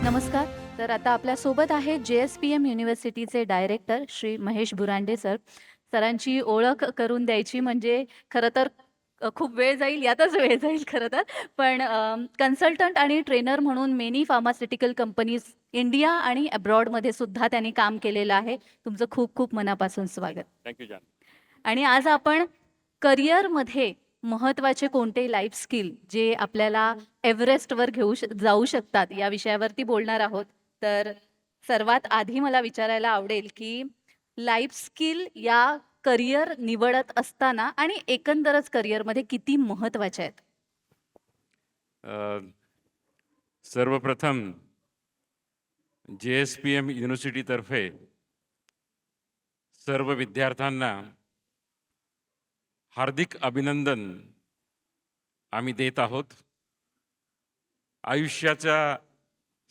नमस्कार. तर आता आपल्यासोबत आहे जे-एस-पी-एम युनिव्हर्सिटीचे डायरेक्टर श्री महेश बुरांडे सर. सरांची ओळख करून द्यायची म्हणजे खरं तर खूप वेळ जाईल, यातच वेळ जाईल खरं तर. पण कन्सल्टंट आणि ट्रेनर म्हणून मेनी फार्मास्युटिकल कंपनीज इंडिया आणि अब्रॉडमध्ये सुद्धा त्यांनी काम केलेलं आहे. तुमचं खूप खूप मनापासून स्वागत. थँक यू, जान. आणि आज आपण करिअरमध्ये महत्त्वाचे कोणते लाईफ स्किल जे आपल्याला एव्हरेस्टवर जाऊ शकतात या विषयावरती बोलणार आहोत. तर सर्वात आधी मला विचारायला आवडेल की लाईफ स्किल या करिअर निवडत असताना आणि एकंदरच करिअरमध्ये किती महत्त्वाच्या आहेत? अ, सर्वप्रथम जे-एस-पी-एम युनिव्हर्सिटीतर्फे सर्व विद्यार्थ्यांना हार्दिक अभिनंदन आम्ही देत आहोत. आयुष्याचा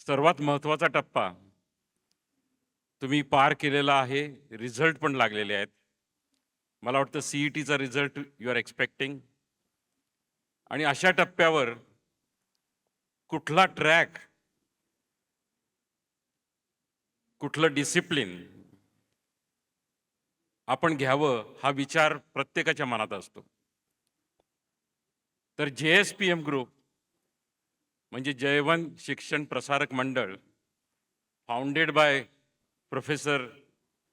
सर्वात महत्त्वाचा टप्पा तुम्ही पार केलेला आहे. रिझल्ट पण लागलेले आहेत. मला वाटतं CETचा रिझल्ट यू आर एक्स्पेक्टिंग. आणि अशा टप्प्यावर कुठला ट्रॅक, कुठलं डिसिप्लिन आपण घ्यावं हा विचार प्रत्येकाच्या मनात असतो. तर जे-एस-पी-एम ग्रुप म्हणजे जयवंत शिक्षण Prasarak Mandal, founded by professor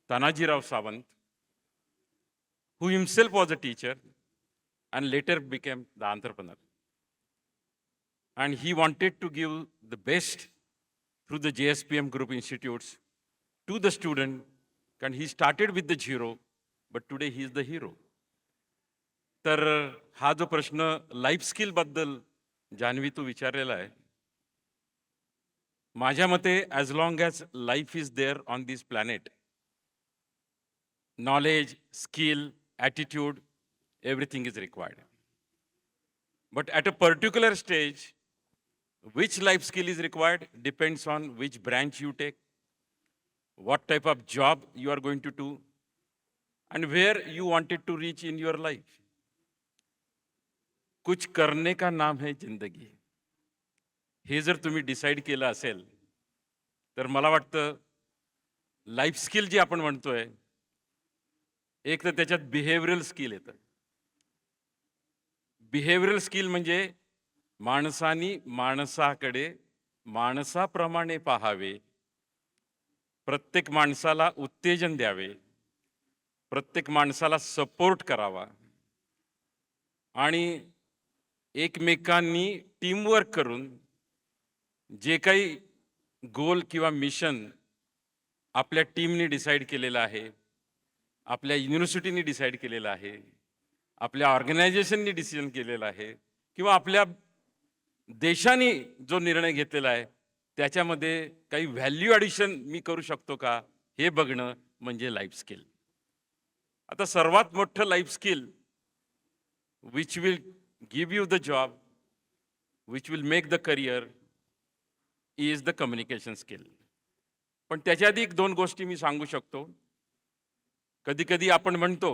Tanajirao Sawant, who himself was a teacher and later became the entrepreneur. And he wanted to give the best through the JSPM Group Institutes to the student. And he started with the zero, but today he is the hero. तर हा जो प्रश्न life skill बद्दल जान्हवी तू विचारलेला आहे, माझ्या मते as long as life is there on this planet, knowledge, skill, attitude, everything is required. But at a particular stage, which life skill is required depends on which branch you take, what type of job you are going to do, and where you wanted to reach in your life. कुछ करने का नाम है जिंदगी. हे जर तुम्ही decide केलं असेल, तर मला वाटतं लाईफ स्किल जी आपण म्हणतोय, एक तर त्याच्यात बिहेवियरल स्किल येतं. बिहेवियरल स्किल म्हणजे माणसानी माणसाकडे माणसाप्रमाणे पाहावे, प्रत्येक माणसाला उत्तेजन द्यावे, प्रत्येक माणसाला सपोर्ट करावा आणि एकमेकांनी टीमवर्क करून जे काही गोल किंवा मिशन आपल्या टीमने डिसाईड केलेलं आहे, आपल्या युनिव्हर्सिटीने डिसाईड केलेलं आहे, आपल्या ऑर्गनायझेशननी डिसिजन केलेलं आहे किंवा आपल्या देशाने जो निर्णय घेतलेला आहे, त्याच्यामध्ये काही व्हॅल्यू ॲडिशन मी करू शकतो का, हे बघणं म्हणजे लाईफ स्किल. आता सर्वात मोठं life skill which will give you the job, which will make the career, is the communication skill. पण त्याच्या आधी एक दोन गोष्टी मी सांगू शकतो. कधी कधी आपण म्हणतो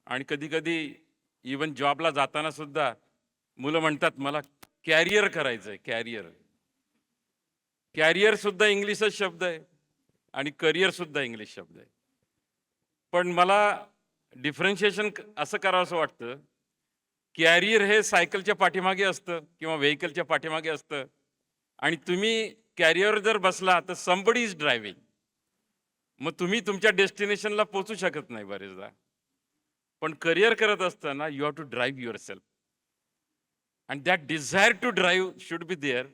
आणि कधी कधी इवन जॉबला जाताना सुद्धा मुलं म्हणतात मला कॅरियर करायचं आहे. कॅरियर कॅरियर सुद्धा इंग्लिशच शब्द आहे आणि करिअर सुद्धा इंग्लिश शब्द आहे. पण मला डिफरन्शिएशन असं करावंसं वाटतं, कॅरियर हे सायकलच्या पाठीमागे असतं किंवा व्हेकलच्या पाठीमागे असतं आणि तुम्ही कॅरियर जर बसला तर समबडी इज ड्रायव्हिंग. मग तुम्ही तुमच्या डेस्टिनेशनला पोहोचू शकत नाही बरेचदा. पण करिअर करत असताना you have to drive yourself and that desire to drive should be there.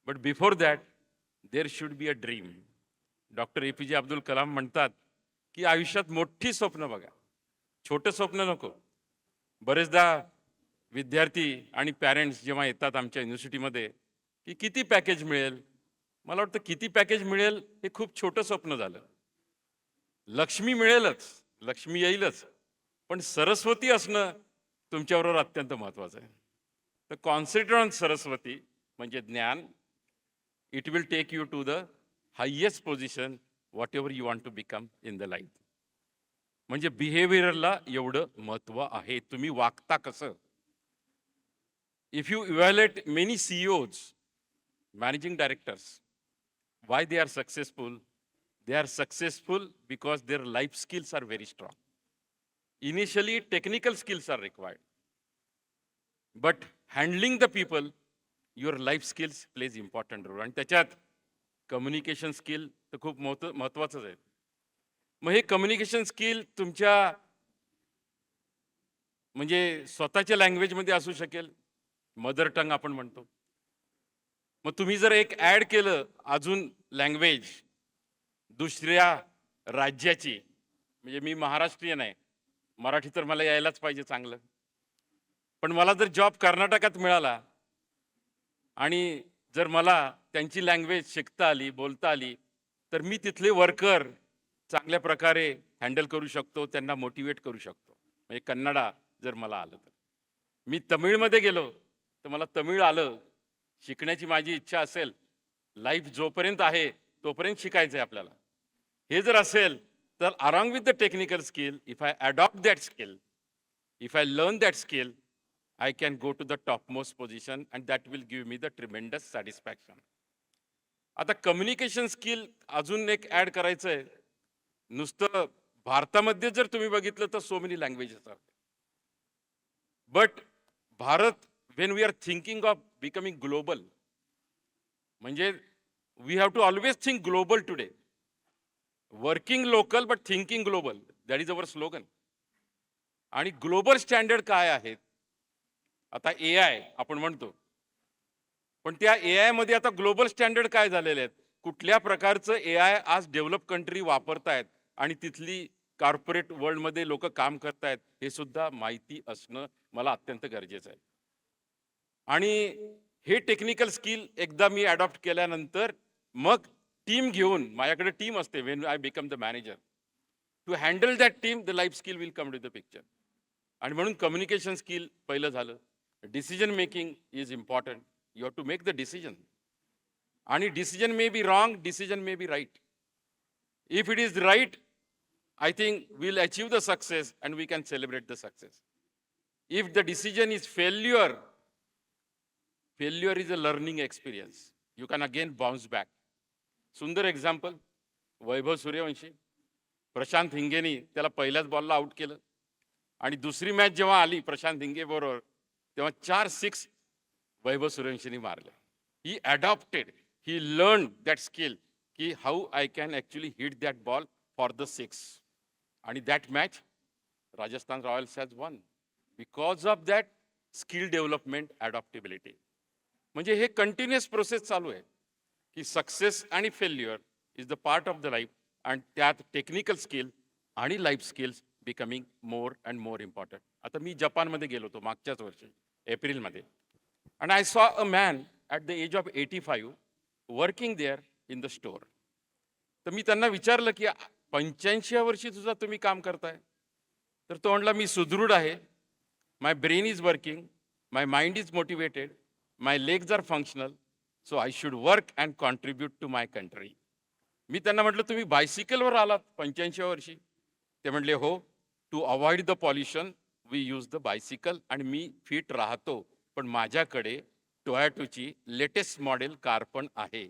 But before that there should be a dream. Doctor APJ Abdul Kalam म्हणतात की आयुष्यात मोठी स्वप्न बघा, छोटं स्वप्न नको. बरेचदा विद्यार्थी आणि पॅरेंट्स जेव्हा येतात आमच्या युनिव्हर्सिटीमध्ये की किती पॅकेज मिळेल, मला वाटतं किती पॅकेज मिळेल हे खूप छोटं स्वप्न झालं. लक्ष्मी मिळेलच, लक्ष्मी येईलच, पण सरस्वती असणं तुमच्याबरोबर अत्यंत महत्त्वाचं आहे. तर कॉन्सन्ट्रेट ऑन सरस्वती म्हणजे ज्ञान. It will take you to the highest position whatever you want to become in the life. म्हणजे बिहेवियरला एवढं महत्त्व आहे, तुम्ही वागता कसं. If you evaluate many CEOs, managing directors, Why they are successful? They are successful because their life skills are very strong. Initially, technical skills are required. But handling the people, your life skills plays important role. आणि त्याच्यात communication skill तर खूप महत्वाचंच आहे. मग हे communication skill तुमच्या म्हणजे स्वतःच्या लँग्वेजमध्ये असू शकेल, मदर टंग आपण म्हणतो. मग तुम्ही जर एक ॲड केलं अजून लँग्वेज दुसऱ्या राज्याची, म्हणजे मी महाराष्ट्रीयन आहे, मराठी तर मला यायलाच पाहिजे चांगलं. पण मला जर जॉब कर्नाटकात मिळाला आणि जर मला त्यांची लँग्वेज शिकता आली, बोलता आली, तर मी तिथले वर्कर चांगल्या प्रकारे हँडल करू शकतो, त्यांना मोटिवेट करू शकतो. म्हणजे कन्नडा जर मला आलं तर. मी तमिळमध्ये गेलो तर मला तमिळ आलं, शिकण्याची माझी इच्छा असेल, लाईफ जोपर्यंत आहे तोपर्यंत शिकायचं आहे आपल्याला. हे जर असेल तर along with the technical skill, if I adopt that skill, if I learn that skill, I can go to the topmost position and that will give me the tremendous satisfaction. आता कम्युनिकेशन स्किल अजून एक add करायचं आहे. नुसतं भारतामध्ये जर तुम्ही बघितलं तर so many languages are. But Bharat, when we are thinking of becoming global, म्हणजे we have to always think global today. Working local but thinking global, that is our slogan. आणि ग्लोबल स्टँडर्ड काय आहेत? आता AI आपण म्हणतो, पण त्या AI मध्ये आता ग्लोबल स्टँडर्ड काय झालेले आहेत? कुठल्या प्रकारचं AI आज डेव्हलप कंट्री वापरतायत आणि तिथली कॉर्पोरेट वर्ल्डमध्ये लोक काम करतायत, हे सुद्धा माहिती असणं मला अत्यंत गरजेचं आहे. आणि हे टेक्निकल स्किल एकदा मी अडॉप्ट केल्यानंतर मग टीम घेऊन, माझ्याकडे टीम असते when I become the manager, to handle that team, the life skill will come to the picture. आणि म्हणून कम्युनिकेशन स्किल पहिलं झालं. Decision making is important. You have to make the decision. आणि decision may be wrong, decision may be right. If it is right, I think will achieve the success and we can celebrate the success. If the decision is failure, failure is a learning experience. You can again bounce back. सुंदर example, Vaibhav Suryavanshi, Prashant हिंगेनी त्याला पहिल्याच बॉलला out केलं. आणि दुसरी match जेव्हा आली प्रशांत हिंगे बरोबर, तेव्हा 4 6 वैभव सूर्यवंशीने मारले. He adopted, he learn that skill की how I can actually hit that ball for the 6. आणि that match Rajasthan Royals has won because of that skill development, adaptability. म्हणजे हे कंटिन्युअस प्रोसेस चालू आहे की सक्सेस आणि failure is the part of the life. आणि त्यात टेक्निकल स्किल आणि life skills becoming more and more important. आता मी जपानमध्ये गेलो होतो मागच्याच वर्षी एप्रिलमध्ये, आणि I saw a man at the age of 85 working there in the store. तर मी त्यांना विचारलं की 85व्या वर्षी सुद्धा तुम्ही काम करताय? तर तो म्हणला, मी सुदृढ आहे, my brain is working, my mind is motivated, my legs are functional, so I should work and contribute to my country. मी त्यांना म्हटलं, तुम्ही बायसिकलवर आलात 85व्या वर्षी? ते म्हणले, हो, to avoid the pollution we use the bicycle. आणि मी फिट राहतो, पण माझ्याकडे टोयोटोची लेटेस्ट मॉडेल कार पण आहे.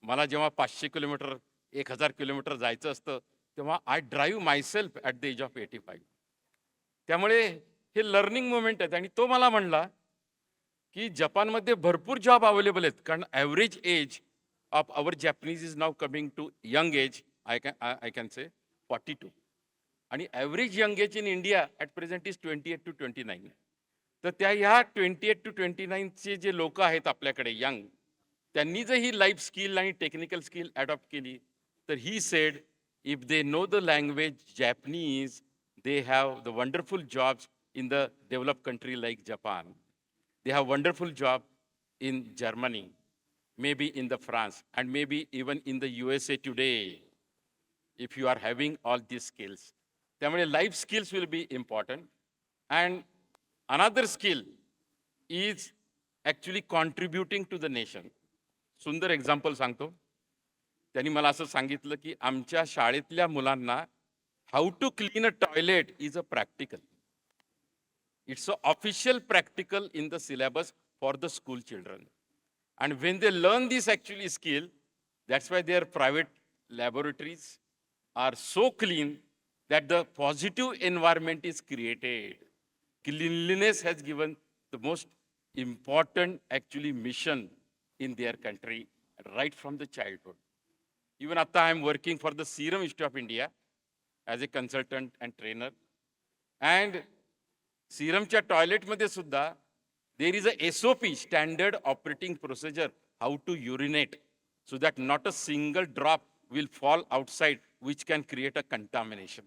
मला जेव्हा 500 किलोमीटर 1000 किलोमीटर जायचं असतं तेव्हा I drive myself at the age of 85. त्यामुळे हे लर्निंग मुवमेंट आहेत. आणि तो मला म्हणला की जपानमध्ये भरपूर जॉब अवेलेबल आहेत, कारण average age of our Japanese is now coming to young age, I can say 42. आणि average young age in India at present is 28 to 29. तर त्या ह्या 28 to 29चे जे लोक आहेत आपल्याकडे यंग, त्यांनी जर ही लाईफ स्किल आणि टेक्निकल स्किल अडॉप्ट केली, तर he said if they know the language Japanese, they have the wonderful jobs in the developed country like Japan. They have wonderful job in Germany, maybe in the France, and maybe even in the USA today, if you are having all these skills. त्यामुळे life skills will be important. And another skill is actually contributing to the nation. सुंदर example सांगतो. त्यांनी मला असं सांगितलं की आमच्या शाळेतल्या मुलांना how to clean a toilet is a practical. It's an official practical in the syllabus for the school children. And when they learn this actually skill, That's why their private laboratories are so clean that the positive environment is created. Cleanliness has given the most important actually mission in their country right from the childhood. Even after I am working for the Serum Institute of India as a consultant and trainer, and सीरमच्या टॉयलेटमध्ये सुद्धा there is a SOP, standard operating procedure, how to urinate so that not a single drop will fall outside which can create a contamination.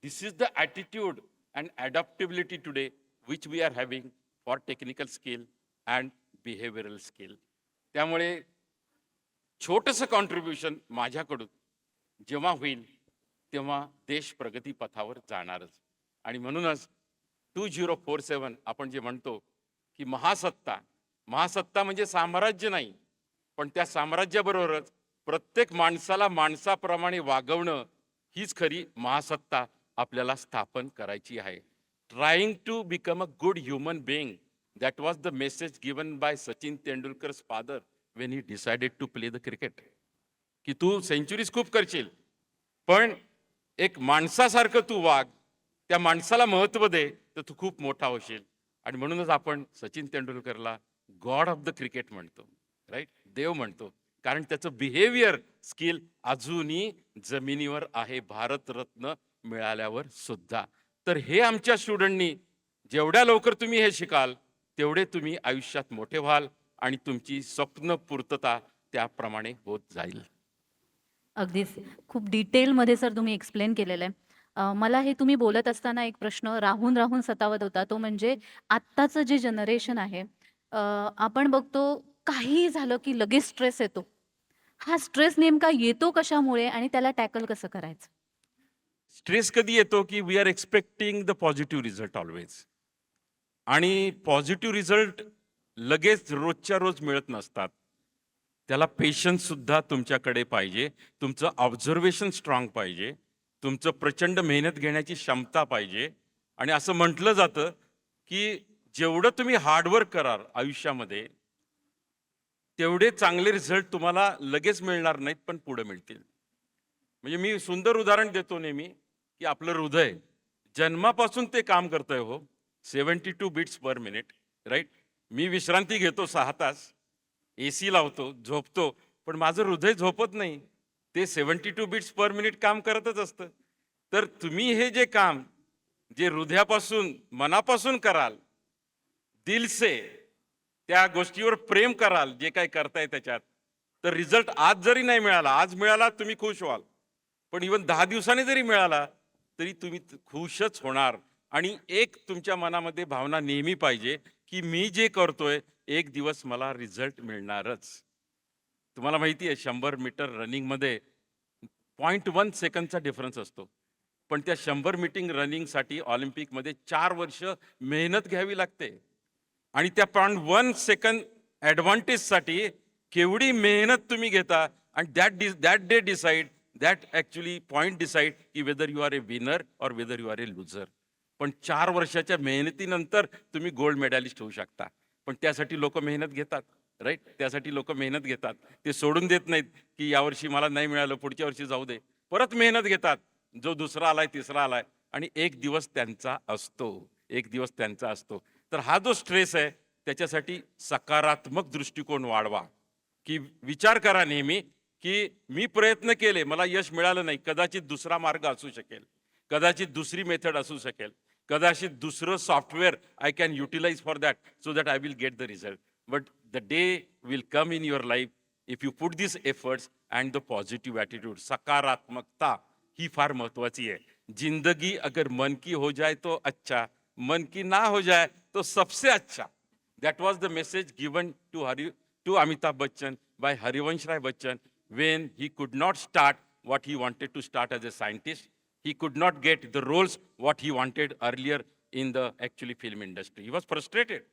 This is the attitude and adaptability today which we are having for technical skill and behavioral skill. त्यामुळे छोटंसं contribution माझ्याकडून जेव्हा होईल तेव्हा देश प्रगती पथावर जाणारच. आणि म्हणूनच 2047 आपण जे म्हणतो की महासत्ता, महासत्ता म्हणजे साम्राज्य नाही, पण त्या साम्राज्याबरोबरच प्रत्येक माणसाला माणसाप्रमाणे वागवणं हीच खरी महासत्ता आपल्याला स्थापन करायची आहे. Trying to become a good human being, that was the message given by Sachin Tendulkar's father when he decided to play the cricket. की तू सेंचुरीज खूप करशील, पण एक माणसासारखं तू वाग, त्या माणसाला महत्त्व दे, तर तू खूप मोठा होशील. आणि म्हणूनच आपण सचिन तेंडुलकरला गॉड ऑफ द क्रिकेट म्हणतो, राईट, देव म्हणतो, कारण त्याचं बिहेवियर स्किल अजूनही जमिनीवर आहे, भारतरत्न मिळाल्यावर सुद्धा. तर हे आमच्या स्टुडंटनी जेवढ्या लवकर तुम्ही हे शिकाल तेवढे तुम्ही आयुष्यात मोठे व्हाल आणि तुमची स्वप्न पूर्तता त्याप्रमाणे होत जाईल. अगदीच खूप डिटेलमध्ये सर तुम्ही एक्सप्लेन केलेलं आहे. मला हे तुम्ही बोलत असताना एक प्रश्न राहून राहून सतावत होता, तो म्हणजे आत्ताचं जे जनरेशन आहे, आपण बघतो काहीही झालं की लगेच स्ट्रेस येतो. हा स्ट्रेस नेमका येतो कशामुळे आणि त्याला टॅकल कसं करायचं? स्ट्रेस कधी येतो की we are expecting the positive result always, आणि पॉझिटिव्ह रिझल्ट लगेच रोजच्या रोज मिळत नसतात. त्याला पेशन्स सुद्धा तुमच्याकडे पाहिजे, तुमचं ऑब्झर्वेशन स्ट्रॉंग पाहिजे, तुमचं प्रचंड मेहनत घेण्याची क्षमता पाहिजे. आणि असं म्हटलं जातं की जेवढं तुम्ही हार्डवर्क कराल आयुष्यामध्ये तेवढे चांगले रिझल्ट तुम्हाला लगेच मिळणार नाहीत, पण पुढे मिळतील. म्हणजे मी सुंदर उदाहरण देतो नेहमी की आपलं हृदय जन्मापासून ते काम करतंय हो, 72 बीट्स पर मिनिट, राईट. मी विश्रांती घेतो 6 तास, AC लावतो, झोपतो, पण माझं हृदय झोपत नाही, ते 72 बीट्स पर मिनिट काम करतच असतं. तर तुम्ही हे जे काम जे हृदयापासून मनापासून कराल, दिल से त्या गोष्टीवर प्रेम कराल, जे काय करताय त्याच्यात, तर रिझल्ट आज जरी नाही मिळाला, आज मिळाला तुम्ही खुश व्हाल, पण इवन 10 दिवसांनी जरी मिळाला तरी तुम्ही खुशच होणार. आणि एक तुमच्या मनामध्ये भावना नेहमी पाहिजे की मी जे करतोय एक दिवस मला रिझल्ट मिळणारच. तुम्हाला माहिती आहे 100 मीटर रनिंगमध्ये 0.1 सेकंदचा डिफरन्स असतो, पण त्या 100 मीटर रनिंगसाठी ऑलिम्पिकमध्ये 4 वर्ष मेहनत घ्यावी लागते. आणि त्या 0.1 सेकंद ॲडव्हान्टेजसाठी केवढी मेहनत तुम्ही घेता, आणि that day decide, that actually point decide की whether you are a winner or whether you are a loser. पण 4 वर्षाच्या मेहनतीनंतर तुम्ही गोल्ड मेडलिस्ट होऊ शकता. पण त्यासाठी लोक मेहनत घेतात, राईट, त्यासाठी लोक मेहनत घेतात, ते सोडून देत नाहीत की यावर्षी मला नाही मिळालं, पुढच्या वर्षी जाऊ दे, परत मेहनत घेतात. जो दुसरा आलाय, तिसरा आलाय, आणि एक दिवस त्यांचा असतो, एक दिवस त्यांचा असतो. तर हा जो स्ट्रेस आहे त्याच्यासाठी सकारात्मक दृष्टिकोन वाढवा, की विचार करा नेहमी की मी प्रयत्न केले, मला यश मिळालं नाही, कदाचित दुसरा मार्ग असू शकेल, कदाचित दुसरी मेथड असू शकेल, कदाचित दुसरं software I can utilize for that so that I will get the result. But the day will come in your life if you put this efforts and the positive attitude. सकारात्मकता ही फार महत्वाची आहे. जिंदगी अगर मन की हो जाए तो अच्छा, मन की ना हो जाए तो सबसे अच्छा. That was the message given to Amitabh Bachchan by Harivansh Rai Bachchan when he could not start what he wanted to start as a scientist. He could not get the roles what he wanted earlier in the actually film industry. He was frustrated.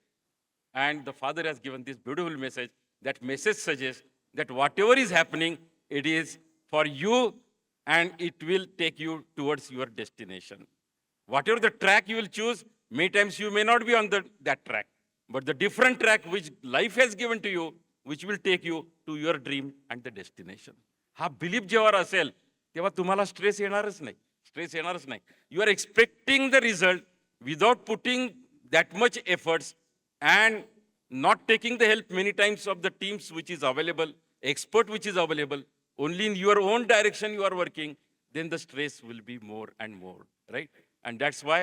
And the father has given this beautiful message. That message suggests that whatever is happening, it is for you and it will take you towards your destination. Whatever the track you will choose, many times you may not be on that track. But the different track which life has given to you which will take you to your dream and the destination. हा belief जेव्हा असेल तेव्हा तुम्हाला stress येणारच नाही. You are expecting the result without putting that much efforts and not taking the help many times of the teams which is available, expert which is available, only in your own direction you are working, then the stress will be more and more, right? And that's why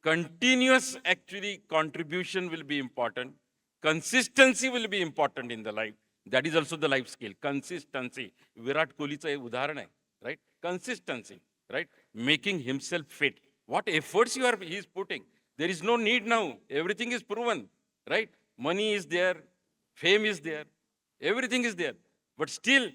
continuous actually contribution will be important. Consistency will be important in the life. That is also the life skill. Consistency. Virat Kohliचं एक उदाहरण आहे, right? Consistency, right? Making himself fit. What efforts he is putting. There is no need now. Everything is proven. Right? Money is there, fame is there, everything is there. But still,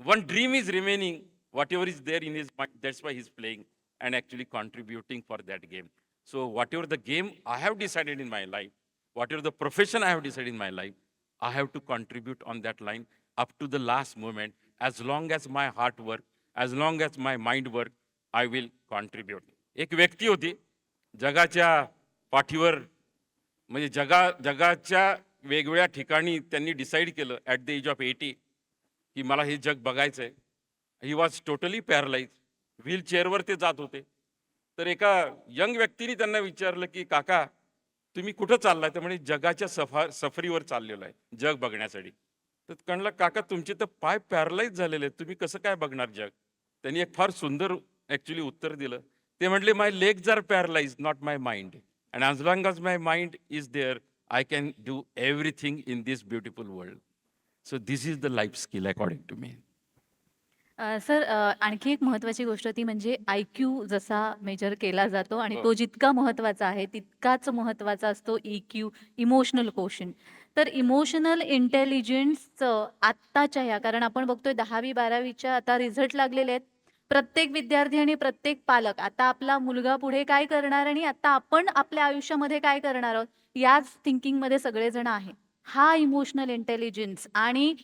one dream is remaining, whatever is there in his mind. That's why he's playing and actually contributing for that game. So, whatever the game I have decided in my life, whatever the profession I have decided in my life, I have to contribute on that line up to the last moment. As long as my heart work, as long as my mind work, I will contribute. एक व्यक्ती होती जगाच्या पाठीवर म्हणजे जगाच्या वेगवेगळ्या ठिकाणी त्यांनी डिसाईड केलं ॲट द एज ऑफ 80 की मला हे जग बघायचं आहे. He was totally paralyse. व्हीलचेअरवर ते जात होते. तर एका यंग व्यक्तीने त्यांना विचारलं की काका तुम्ही कुठं चाललाय? तर म्हणे जगाच्या सफरीवर चाललेलो आहे जग बघण्यासाठी. तर कळलं काका तुमचे तर पाय पॅरलाइज झालेले आहेत, तुम्ही कसं काय बघणार जग? त्यांनी एक फार सुंदर ॲक्च्युली उत्तर दिलं. ते म्हटले my legs are paralyse not my mind. And as long as my mind is there, I can do everything in this beautiful world. So this is the life skill according to me. Sir, आणखी एक महत्त्वाची गोष्ट ती म्हणजे IQ जसा major केला जातो आणि हो. तो जितका महत्त्वाचा आहे तितकाच महत्त्वाचा असतो EQ, इमोशनल कोशंट. तर इमोशनल इंटेलिजन्सचं आत्ताच्या ह्या, कारण आपण बघतोय 10वी-12वीच्या आता रिझल्ट लागलेले आहेत. प्रत्येक विद्यार्थी आणि प्रत्येक पालक आता आपला मुलगा पुढे काय करणार आणि आता आपण आपल्या आयुष्यामध्ये काय करणार आहोत याच थिंकिंगमध्ये सगळेजण आहे. हा इमोशनल इंटेलिजन्स आणि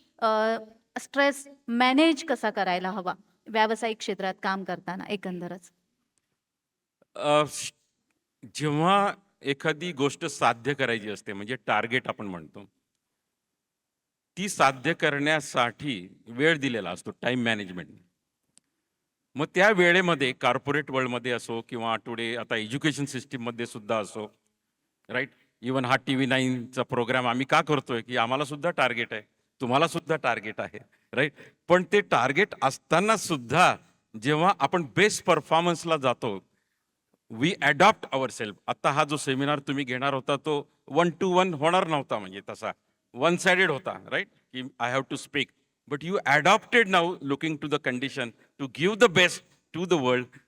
स्ट्रेस मॅनेज कसा करायला हवा व्यावसायिक क्षेत्रात काम करताना एकंदरच? जेव्हा एखादी गोष्ट साध्य करायची असते म्हणजे टार्गेट आपण म्हणतो, ती साध्य करण्यासाठी वेळ दिलेला असतो, टाइम मॅनेजमेंट. मग त्या वेळेमध्ये कॉर्पोरेट वर्ल्डमध्ये असो किंवा टुडे आता एज्युकेशन सिस्टीममध्ये सुद्धा असो, राईट? इवन हा TV9चा प्रोग्राम आम्ही का करतोय की आम्हाला सुद्धा टार्गेट आहे, तुम्हाला सुद्धा टार्गेट आहे, राईट? पण ते टार्गेट असताना सुद्धा जेव्हा आपण बेस्ट परफॉर्मन्सला जातो, वी अडॉप्ट अवर सेल्फ. आता हा जो सेमिनार तुम्ही घेणार होता तो 1 to 1 होणार नव्हता, म्हणजे तसा वन साइडेड होता, राईट? की I have to speak. But you adopted now looking to the condition to give the best to the world.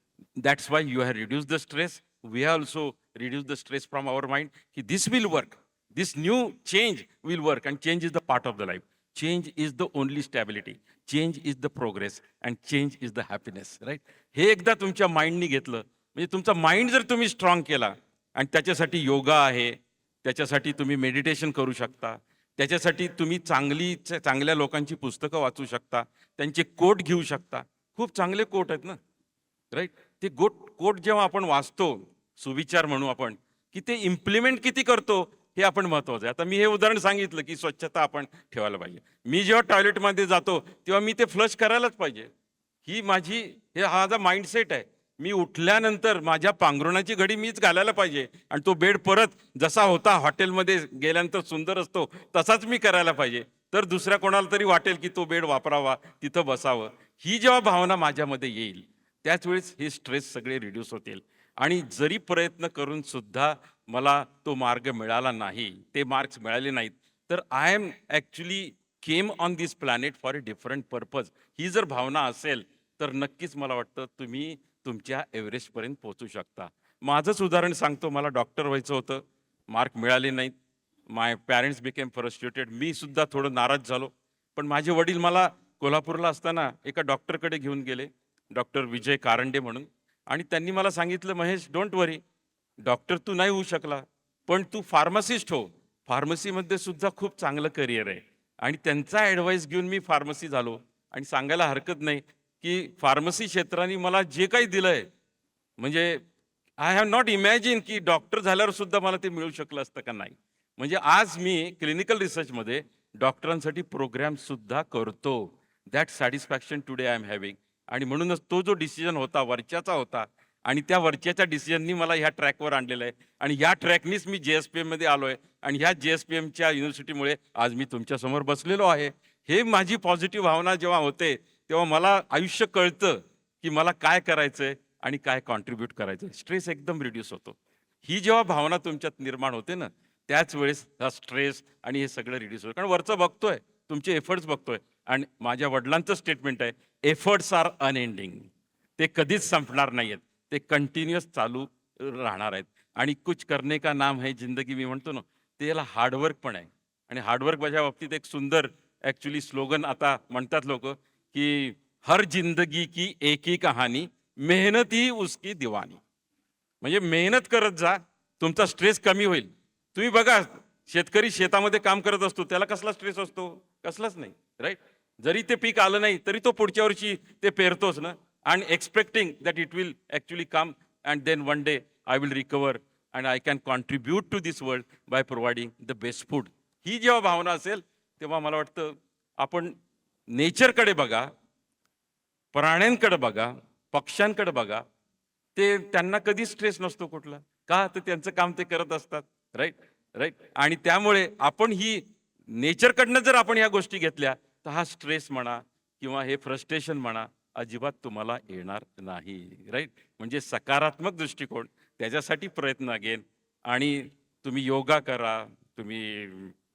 That's why you have reduced the stress. We have also reduced the stress from our mind. This will work. This new change will work, and change is the part of the life. Change is the only stability. Change is the progress, and change is the happiness, right? हे एकदा तुमच्या माइंडनी घेतलं म्हणजे तुमचा mind जर तुम्ही strong केला आणि त्याच्यासाठी योगा आहे, त्याच्यासाठी तुम्ही मेडिटेशन करू शकता, त्याच्यासाठी तुम्ही चांगल्या लोकांची पुस्तकं वाचू शकता, त्यांचे कोट घेऊ शकता. खूप चांगले कोट आहेत ना, राईट? ते कोट जेव्हा आपण वाचतो, सुविचार म्हणू आपण, की ते इम्प्लिमेंट किती करतो हे आपण महत्त्वाचं आहे. आता मी हे उदाहरण सांगितलं की स्वच्छता आपण ठेवायला पाहिजे. मी जेव्हा टॉयलेटमध्ये जातो तेव्हा मी ते फ्लश करायलाच पाहिजे. ही माझी हा माझा माइंडसेट आहे. मी उठल्यानंतर माझ्या पांघरुणाची घडी मीच घालायला पाहिजे आणि तो बेड परत जसा होता हॉटेलमध्ये गेल्यानंतर सुंदर असतो तसाच मी करायला पाहिजे. तर दुसऱ्या कोणाला तरी वाटेल की तो बेड वापरावा, तिथं बसावं. ही जेव्हा भावना माझ्यामध्ये येईल त्याच वेळेस हे स्ट्रेस सगळे रिड्यूस होतील. आणि जरी प्रयत्न करून सुद्धा मला तो मार्ग मिळाला नाही, ते मार्क्स मिळाले नाहीत, तर I am actually came on this planet for a different purpose. ही जर भावना असेल तर नक्कीच मला वाटतं तुम्ही तुमच्या एव्हरेस्टपर्यंत पोहोचू शकता. माझंच उदाहरण सांगतो. मला डॉक्टर व्हायचं होतं, मार्क मिळाले नाहीत. माय पॅरेंट्स बिकेम फ्रस्ट्रेटेड. मी सुद्धा थोडं नाराज झालो. पण माझे वडील मला कोल्हापूरला असताना एका डॉक्टरकडे घेऊन गेले, डॉक्टर विजय कारंडे म्हणून. आणि त्यांनी मला सांगितलं, महेश डोंट वरी, डॉक्टर तू नाही होऊ शकला पण तू फार्मासिस्ट हो, फार्मसीमध्ये सुद्धा खूप चांगलं करिअर आहे. आणि त्यांचा ॲडवाईस घेऊन मी फार्मसी झालो. आणि सांगायला हरकत नाही की फार्मसी क्षेत्राने मला जे काही दिलंय, म्हणजे आय हॅव नॉट इमॅजिन की डॉक्टर झाल्यावर सुद्धा मला ते मिळू शकलं असतं का नाही. म्हणजे आज मी क्लिनिकल रिसर्चमध्ये डॉक्टरांसाठी प्रोग्राम सुद्धा करतो. That satisfaction today I am having. आणि म्हणूनच तो जो डिसिजन होता वरच्याचा होता आणि त्या वरच्याच्या डिसिजननी मला ह्या ट्रॅकवर आणलेलं आहे आणि ह्या ट्रॅकनीच मी JSPM मध्ये आलोय आणि ह्या JSPMच्या युनिव्हर्सिटीमुळे आज मी तुमच्यासमोर बसलेलो आहे. हे माझी पॉझिटिव्ह भावना जेव्हा होते तेव्हा मला आयुष्य कळतं की मला काय करायचंय आणि काय कॉन्ट्रीब्यूट करायचं. स्ट्रेस एकदम रिड्यूस होतो. ही जेव्हा भावना तुमच्यात निर्माण होते ना, त्याच वेळेस हा स्ट्रेस आणि हे सगळं रिड्यूस होतं. कारण वरचं बघतोय, तुमचे एफर्ट्स बघतोय आणि माझ्या वडिलांचं स्टेटमेंट आहे, एफर्ट्स आर अनएंडिंग. ते कधीच संपणार नाहीयेत. ते कंटिन्युअस चालू राहणार आहेत. आणि कुछ करने का नाम है जिंदगी मी म्हणतो ना, ते याला हार्डवर्क पण आहे. आणि हार्डवर्क माझ्या बाबतीत एक सुंदर ॲक्च्युली स्लोगन आता म्हणतात लोकं, की हर जिंदगी की एक ही कहाणी, मेहनत ही उसकी दिवानी. म्हणजे मेहनत करत जा, तुमचा स्ट्रेस कमी होईल. तुम्ही बघा, शेतकरी शेतामध्ये काम करत असतो, त्याला कसला स्ट्रेस असतो? कसलाच नाही, राईट? जरी ते पीक आलं नाही तरी तो पुढच्या वर्षी ते पेरतोच ना. And expecting that it will actually come and then one day I will recover and I can contribute to this world by providing the best food. ही जेव्हा भावना असेल तेव्हा मला वाटतं आपण नेचरकडे बघा, प्राण्यांकडे बघा, पक्ष्यांकडे बघा. ते त्यांना कधी स्ट्रेस नसतो कुठला. का? तर त्यांचं काम ते करत असतात. Right right. आणि त्यामुळे आपण ही नेचरकडनं जर आपण ह्या गोष्टी घेतल्या तर हा स्ट्रेस म्हणा किंवा हे फ्रस्ट्रेशन म्हणा अजिबात तुम्हाला येणार नाही. राईट. म्हणजे सकारात्मक दृष्टिकोन, त्याच्यासाठी प्रयत्न अगेन. आणि तुम्ही योगा करा, तुम्ही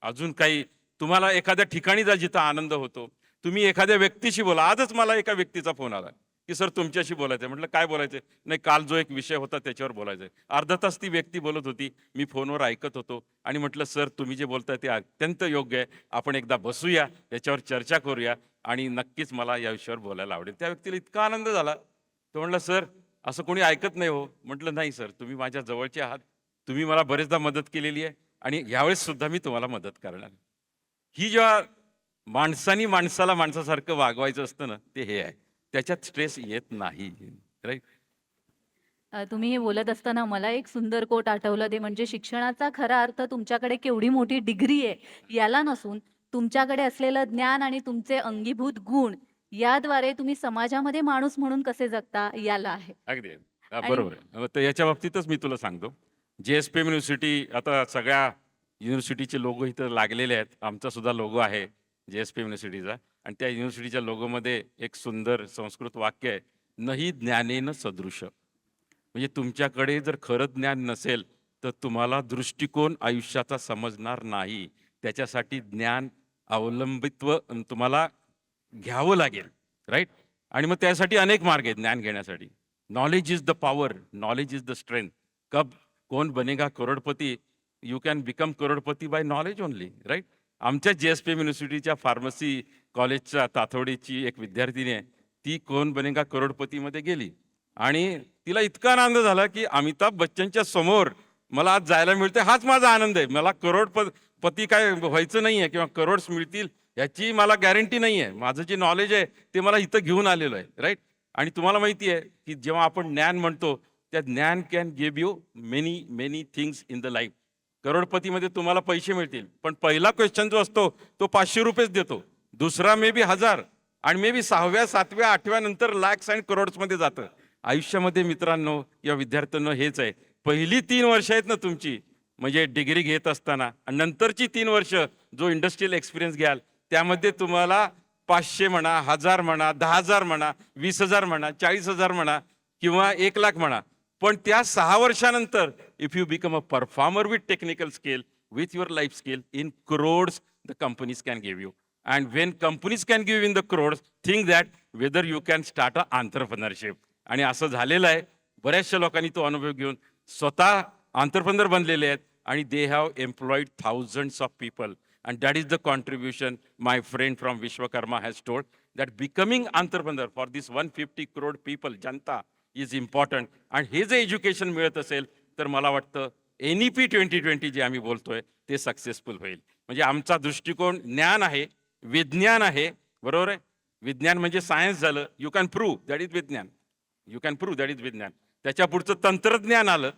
अजून काही, तुम्हाला एखाद्या ठिकाणी जा जिथं आनंद होतो. तुम्ही एखाद्या व्यक्तीशी बोला. आजच मला एका व्यक्तीचा फोन आला की सर तुमच्याशी बोलायचं. म्हटलं काय बोलायचं? नाही, काल जो एक विषय होता त्याच्यावर बोलायचं. अर्धा तास ती व्यक्ती बोलत होती, मी फोनवर ऐकत होतो आणि म्हटलं सर तुम्ही जे बोलताय ते अत्यंत योग्य आहे, आपण एकदा बसूया, याच्यावर चर्चा करूया आणि नक्कीच मला या विषयावर बोलायला आवडेल. त्या व्यक्तीला इतका आनंद झाला. तो म्हणला सर असं कोणी ऐकत नाही हो. म्हटलं नाही सर, तुम्ही माझ्या जवळचे आहात, तुम्ही मला बरेचदा मदत केलेली आहे आणि यावेळेस सुद्धा मी तुम्हाला मदत करणार. ही जेव्हा माणसानी माणसाला माणसासारखं वागवायचं असतं ना, ते हे आहे. त्याच्यात स्ट्रेस येत नाही. राईट. तुम्ही हे बोलत असताना मला एक सुंदर कोट आठवलं, ते म्हणजे शिक्षणाचा खरा अर्थ तुमच्याकडे केवढी मोठी डिग्री आहे याला नसून तुमच्याकडे असलेलं ज्ञान आणि तुमचे अंगीभूत गुण याद्वारे तुम्ही समाजामध्ये माणूस म्हणून कसे जगता याला आहे. अगदी आणि बरोबर आहे. तर याच्या बाबतीतच मी तुला सांगतो, JSPM युनिव्हर्सिटी, आता सगळ्या युनिव्हर्सिटीचे लोगो इथं लागलेले आहेत. आमचा सुद्धा लोगो आहे JSPM युनिव्हर्सिटीचा. आणि त्या युनिव्हर्सिटीच्या लोगोमध्ये एक सुंदर संस्कृत वाक्य आहे, नही ज्ञानेन सदृश. म्हणजे तुमच्याकडे जर खरं ज्ञान नसेल तर तुम्हाला दृष्टिकोन आयुष्याचा समजणार नाही. त्याच्यासाठी ज्ञान अवलंबित्व तुम्हाला घ्यावं लागेल. राईट. आणि मग त्यासाठी अनेक मार्ग आहेत ज्ञान घेण्यासाठी. Knowledge is the power, knowledge is the strength. कब Kaun Banega Crorepati? You can become crorepati by knowledge only. Right. आमच्या JSPM युनिव्हर्सिटीच्या फार्मसी कॉलेजच्या तातोडीची एक विद्यार्थिनी आहे, ती कोण बनेगा करोडपतीमध्ये गेली आणि तिला इतका आनंद झाला की अमिताभ बच्चनच्या समोर मला आज जायला मिळते, हाच माझा आनंद आहे. मला करोडपती काय व्हायचं नाही आहे किंवा करोड्स मिळतील याची मला गॅरंटी नाही आहे. माझं जे नॉलेज आहे ते मला इथं घेऊन आलेलं आहे. राईट. आणि तुम्हाला माहिती आहे की जेव्हा आपण ज्ञान म्हणतो, त्या ज्ञान can give you many many things in the life. करोडपतीमध्ये तुम्हाला पैसे मिळतील, पण पहिला क्वेश्चन जो असतो तो 500 रुपयेच देतो. दुसरा मे बी 1000 आणि मे बी 6व्या 7व्या 8व्या नंतर लॅक्स आणि करोड्समध्ये जातं. आयुष्यामध्ये मित्रांनो या विद्यार्थ्यांनो हेच आहे. पहिली 3 वर्ष आहेत ना तुमची, म्हणजे डिग्री घेत असताना, आणि नंतरची 3 वर्ष जो इंडस्ट्रियल एक्सपिरियन्स घ्याल त्यामध्ये तुम्हाला 500 म्हणा, 1000 म्हणा, 10,000 म्हणा, 20,000 म्हणा, 40,000 म्हणा किंवा 1,00,000 म्हणा. पण त्या 6 वर्षानंतर if you become a performer with technical skill, with your life skill, in crores the companies can give you. And Wien companies can give in the crores, think that whether you can start a entrepreneurship. आणि असं झालेलं आहे. बऱ्याचशा लोकांनी तो अनुभव घेऊन स्वतः एंटरप्रेन्योर बनलेले आहेत आणि they have employed thousands of people. And that is the contribution my friend from Vishwakarma has told, that becoming entrepreneur for this 150 crore people, Janata, is important. आणि हे जे एज्युकेशन मिळत असेल तर मला वाटतं NEP 2020 जे आम्ही बोलतोय ते सक्सेसफुल होईल. म्हणजे आमचा दृष्टिकोन ज्ञान आहे, विज्ञान आहे. बरोबर आहे. विज्ञान म्हणजे सायन्स झालं. You can prove that is विज्ञान. You can prove that is विज्ञान. त्याच्या पुढचं तंत्रज्ञान आलं.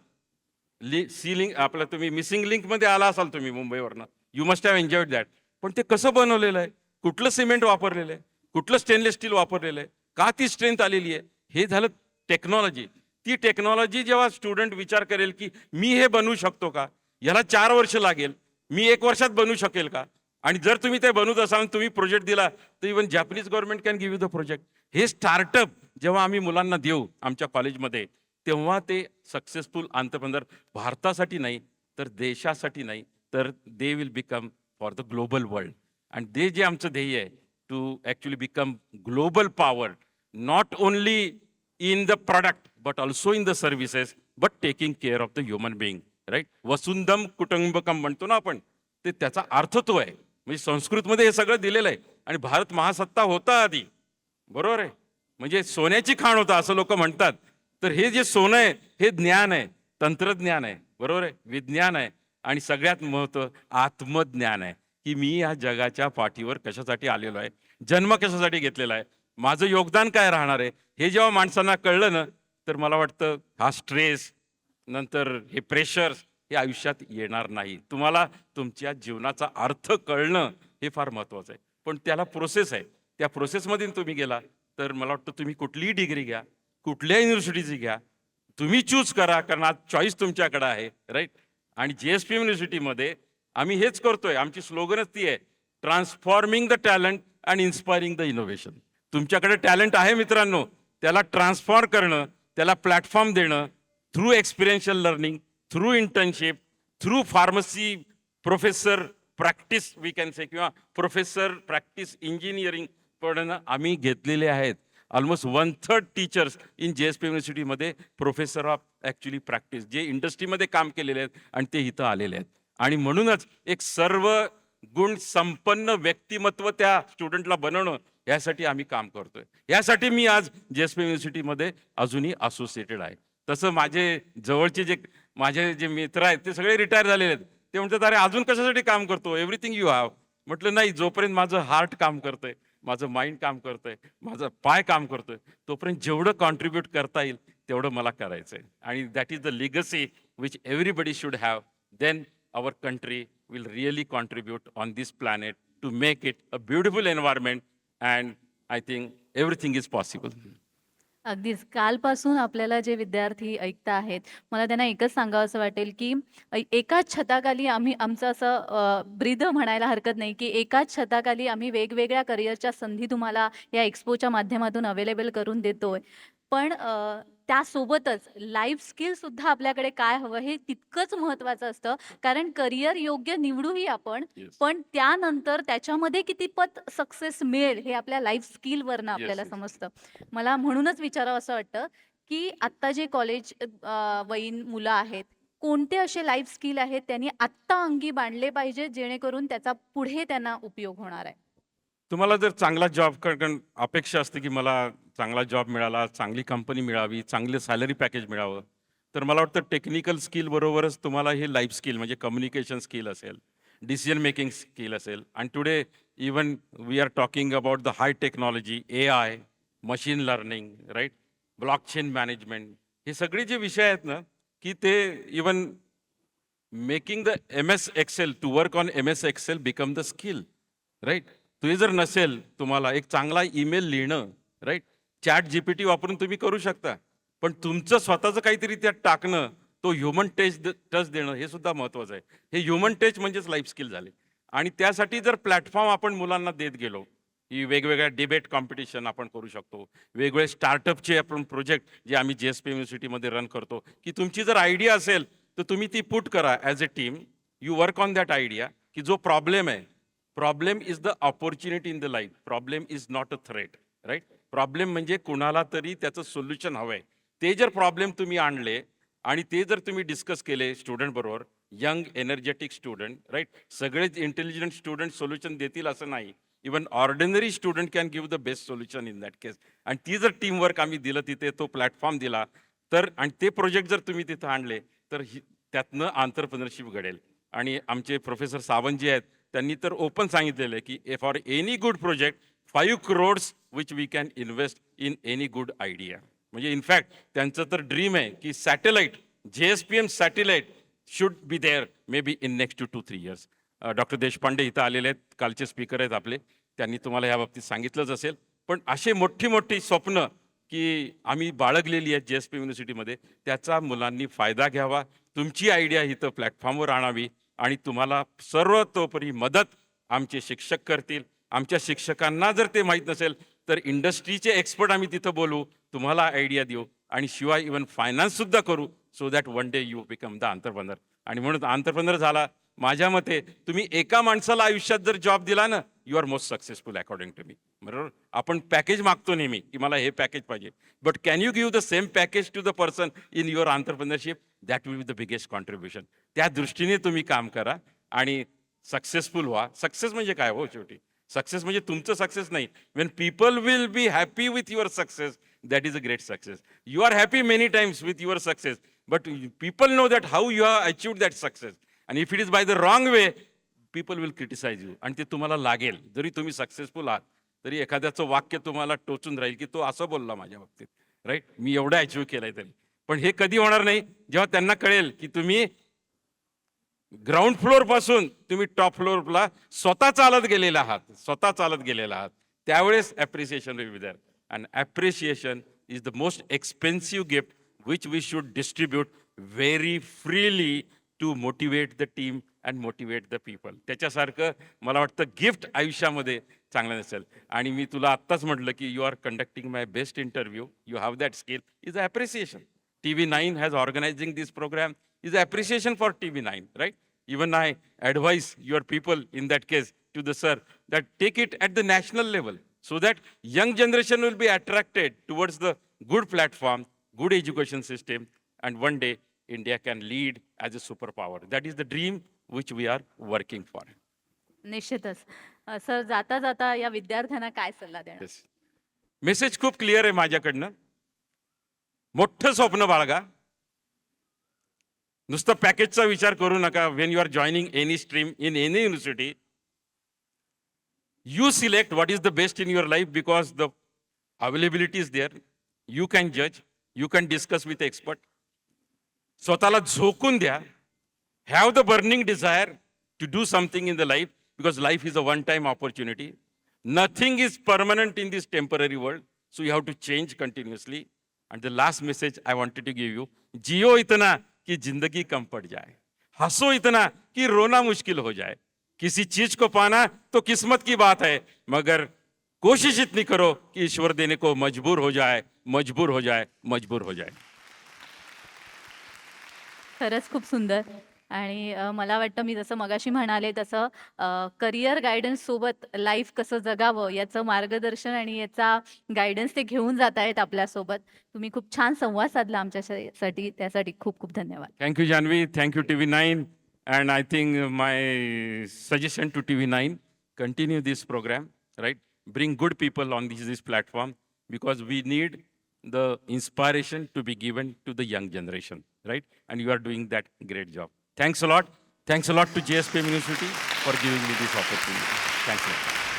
सी लिंक आपलं, तुम्ही मिसिंग लिंकमध्ये आला असाल तुम्ही मुंबईवरनं, you must have enjoyed that. पण ते कसं बनवलेलं आहे, कुठलं सिमेंट वापरलेलं आहे, कुठलं स्टेनलेस स्टील वापरलेलं आहे, का ती स्ट्रेंथ आलेली आहे, हे झालं टेक्नॉलॉजी. ती टेक्नॉलॉजी जेव्हा स्टुडंट विचार करेल की मी हे बनवू शकतो का, याला 4 वर्ष लागेल, मी 1 वर्षात बनवू शकेल का, आणि जर तुम्ही ते बनवत असाल, तुम्ही प्रोजेक्ट दिला, तर even Japanese government can give you the project. हे स्टार्टअप जेव्हा आम्ही मुलांना देऊ आमच्या कॉलेजमध्ये, तेव्हा ते सक्सेसफुल आंतरप्रेनर भारतासाठी नाही तर देशासाठी नाही तर they will become for the global world. आणि ते जे आमचं ध्येय आहे to actually become global power, not only in the product but also in the services, but taking care of the human being, right? वसुंधम कुटुंबकम म्हणतो ना आपण, ते त्याचा अर्थ तो आहे. म्हणजे संस्कृतमध्ये हे सगळं दिलेलं आहे. आणि भारत महासत्ता होता आधी, बरोबर आहे, म्हणजे सोन्याची खाण होता असं लोक म्हणतात. तर हे जे सोनं आहे हे ज्ञान आहे, तंत्रज्ञान आहे, बरोबर आहे, विज्ञान आहे, आणि सगळ्यात महत्व आत्मज्ञान आहे की मी या जगाच्या पाठीवर कशासाठी आलेलो आहे, जन्म कशासाठी घेतलेला आहे, माझं योगदान काय राहणार आहे. हे जेव्हा माणसांना कळलं ना, तर मला वाटतं हा स्ट्रेस, नंतर हे प्रेशर्स हे आयुष्यात येणार नाही. तुम्हाला तुमच्या जीवनाचा अर्थ कळणं हे फार महत्त्वाचं आहे. पण त्याला प्रोसेस आहे. त्या प्रोसेसमध्ये तुम्ही गेला तर मला वाटतं तुम्ही कुठलीही डिग्री घ्या, कुठल्या युनिव्हर्सिटीची घ्या, तुम्ही चूज करा, कारण आज चॉईस तुमच्याकडे आहे, राईट. आणि JSPM युनिव्हर्सिटीमध्ये आम्ही हेच करतोय. आमची स्लोगनच ती आहे, transforming the talent and inspiring the innovation. तुमच्याकडे टॅलेंट आहे मित्रांनो, त्याला ट्रान्सफॉर्म करणं, त्याला प्लॅटफॉर्म देणं, through experiential learning, through internship, through pharmacy professor practice we can say, किंवा प्रोफेसर प्रॅक्टिस इंजिनिअरिंग पडणं आम्ही घेतलेले आहेत. ऑलमोस्ट 1/3 टीचर्स इन JSPM युनिव्हर्सिटीमध्ये प्रोफेसर ऑफ ॲक्च्युली प्रॅक्टिस, जे इंडस्ट्रीमध्ये काम केलेले आहेत आणि ते इथं आलेले आहेत. आणि म्हणूनच एक सर्व गुण संपन्न व्यक्तिमत्व त्या स्टुडंटला बनवणं, यासाठी आम्ही काम करतोय. यासाठी मी आज JSPM युनिव्हर्सिटीमध्ये अजूनही असोसिएटेड आहे. तसं माझे जवळचे माझे जे मित्र आहेत ते सगळे रिटायर झालेले आहेत. ते म्हणतात अरे अजून कशासाठी काम करतो, एव्हरीथिंग यू हॅव. म्हटलं नाही, जोपर्यंत माझं हार्ट काम करतंय, माझं माइंड काम करतंय, माझं पाय काम करतोय, तोपर्यंत जेवढं कॉन्ट्रीब्यूट करता येईल तेवढं मला करायचंय. आणि that is the legacy which everybody should have. Then our country will really contribute on this planet to make it a beautiful environment, and I think everything is possible. अगदीच. कालपासून आपल्याला जे विद्यार्थी ऐकत आहेत, मला त्यांना एकच सांगावसं वाटेल, की एकाच छताखाली आम्ही आमचं असं ब्रीद म्हणायला हरकत नाही, की एकाच छताखाली आम्ही वेगवेगळ्या करिअरच्या संधी तुम्हाला या एक्स्पोच्या माध्यमातून अवेलेबल करून देतोय. पण त्यासोबतच लाईफ स्किलसुद्धा आपल्याकडे काय हवं हे तितकंच महत्त्वाचं असतं. कारण करिअर योग्य निवडूही आपण, Yes. पण त्यानंतर त्याच्यामध्ये कितीपत सक्सेस मिळेल हे आपल्या लाईफ स्किलवरनं आपल्याला yes. समजतं. मला म्हणूनच विचारावं असं वाटतं, की आत्ता जे कॉलेज वयीन मुलं आहेत, कोणते असे लाईफ स्किल आहेत त्यांनी आत्ता अंगी बाणले पाहिजेत, जेणेकरून त्याचा पुढे त्यांना उपयोग होणार आहे? तुम्हाला जर चांगला जॉब, कारण अपेक्षा असते की मला चांगला जॉब मिळाला, चांगली कंपनी मिळावी, चांगले सॅलरी पॅकेज मिळावं, तर मला वाटतं टेक्निकल स्किल बरोबरच तुम्हाला हे लाईफ स्किल म्हणजे कम्युनिकेशन स्किल असेल, डिसिजन मेकिंग स्किल असेल. आणि today even we are talking about the high technology, AI, machine learning, right, blockchain management, हे सगळे जे विषय आहेत ना, की ते even making the MS Excel, to work on MS Excel become the skill, right. ते जर नसेल तुम्हाला एक चांगला ईमेल लिहिणं, राईट, ChatGPT वापरून तुम्ही करू शकता, पण तुमचं स्वतःचं काहीतरी त्यात टाकणं, तो ह्युमन टच देणं, हे सुद्धा महत्त्वाचं आहे. हे ह्युमन टच म्हणजेच लाईफ स्किल झाले. आणि त्यासाठी जर प्लॅटफॉर्म आपण मुलांना देत गेलो, की वेगवेगळ्या डिबेट कॉम्पिटिशन आपण करू शकतो, वेगवेगळे स्टार्टअपचे आपण प्रोजेक्ट जे आम्ही JSPM युनिव्हर्सिटीमध्ये रन करतो, की तुमची जर आयडिया असेल तर तुम्ही ती पुट करा as a team, you work on that idea, की जो प्रॉब्लेम आहे, problem is the opportunity in the life, problem is not a threat, right. Problem म्हणजे कुणाला तरी त्याचं सोल्युशन हवं आहे. ते जर प्रॉब्लेम तुम्ही आणले आणि ते जर तुम्ही डिस्कस केले स्टुडंट बरोबर, यंग एनर्जेटिक स्टुडंट, राईट, सगळेच इंटेलिजंट स्टुडंट सोल्युशन देतील असं नाही. Even ordinary student can give the best solution in that case. आणि ती जर टीमवर्क आम्ही दिलं तिथे, तो प्लॅटफॉर्म दिला तर, आणि ते प्रोजेक्ट जर तुम्ही तिथं आणले तर त्यातनं आंतरप्रिनरशिप घडेल. आणि आमचे प्रोफेसर सावंत जे आहेत त्यांनी तर ओपन सांगितलेलं आहे की for any good project 5 crores which we can invest in any good idea. म्हणजे इनफॅक्ट त्यांचं तर ड्रीम आहे की satellite, JSPM satellite should be there may be in next 2 to 3 years. Doctor Deshpande इथं आलेले आहेत, कालचे स्पीकर आहेत आपले, त्यांनी तुम्हाला या बाबतीत सांगितलंच असेल. पण असे मोठी मोठी स्वप्न की आम्ही बाळगलेली आहेत JSP युनिव्हर्सिटीमध्ये, त्याचा मुलांनी फायदा घ्यावा. तुमची आयडिया इथं प्लॅटफॉर्मवर आणावी आणि तुम्हाला सर्वतोपरी मदत आमचे शिक्षक करतील. आमच्या शिक्षकांना जर ते माहीत नसेल तर इंडस्ट्रीचे एक्सपर्ट आम्ही तिथं बोलवू, तुम्हाला आयडिया देऊ आणि शिवाय इवन फायनान्ससुद्धा करू, so that one day you become the आंतरप्रेनर. आणि म्हणून आंतरप्रेनर झाला, माझ्या मते तुम्ही एका माणसाला आयुष्यात जर जॉब दिला ना, you are most successful according to me. बरोबर, आपण पॅकेज मागतो नेहमी की मला हे पॅकेज पाहिजे, but can you give the same package to the person in your entrepreneurship? That will be the biggest contribution. त्या दृष्टीने तुम्ही काम करा आणि सक्सेसफुल व्हा. सक्सेस म्हणजे काय हो? शेवटी सक्सेस म्हणजे तुमचं सक्सेस नाही. When people will be happy with your success, that is a great success. You are happy many times with your success, but people know that how you have achieved that success, and if it is by the wrong way, people will criticize you, आणि ते तुम्हाला लागेल. जरी तुम्ही successful आहात तरी एखाद्याचं वाक्य तुम्हाला टोचून राहील की तो असं बोलला माझ्या बाबतीत, राईट, मी एवढं अचीव्ह केलंय तरी. पण हे कधी होणार नाही जेव्हा त्यांना कळेल की तुम्ही ग्राउंड फ्लोअर पासून तुम्ही टॉप फ्लोअरला स्वतः चालत गेलेला आहात, त्यावेळेस appreciation will be there. And appreciation is the most expensive gift which we should distribute very freely to motivate the team and motivate the people. त्याच्यासारखं मला वाटतं गिफ्ट आयुष्यामध्ये चांगलं नसेल. आणि मी तुला आत्ताच म्हटलं की you are conducting my best interview, you have that skill, is appreciation. TV9 has organizing this program is appreciation for TV9, right? Even I advise your people in that case to the sir that take it at the national level so that young generation will be attracted towards the good platform, good education system, and one day India can lead as a superpower. That is the dream which we are working for. निश्चितच. Sir, जाता जाता या विद्यार्थ्यांना काय सल्ला देणार? Yes. Message खूप clear आहे माझ्याकडनं. मोठं स्वप्न बाळगा. नुसतं पॅकेजचा विचार करू नका. When you are joining any stream in any university, you select what is the best in your life because the availability is there. You can judge, you can discuss with expert. स्वतःला झोकून द्या. Have the burning desire to do something in the life because life is a one-time opportunity. Nothing is permanent in this temporary world, so you have to change continuously. And the last message I wanted to give you, Jio इतना कि जिंदगी कम पड़ जाए, हंसो इतना कि रोना मुश्किल हो जाए. किसी चीज को पाना तो किस्मत की बात है, मगर कोशिश इतनी करो कि ईश्वर देने को मजबूर हो जाए, मजबूर हो जाए, मजबूर हो जाए. खरंच खूप सुंदर. आणि मला वाटतं मी जसं मगाशी म्हणाले तसं करिअर गायडन्स सोबत लाईफ कसं जगावं याचं मार्गदर्शन आणि याचा गायडन्स ते घेऊन जात आहेत आपल्यासोबत. तुम्ही खूप छान संवाद साधला आमच्यासाठी, त्यासाठी खूप खूप धन्यवाद. Thank you, Janvi. Thank you, TV9. And I think my suggestion to TV9, continue this program, right? Bring good people on this platform because we need the inspiration to be given to the young generation, right? And you are doing that great job. Thanks a lot. Thanks a lot to JSPM University for giving me this opportunity. Thanks a lot.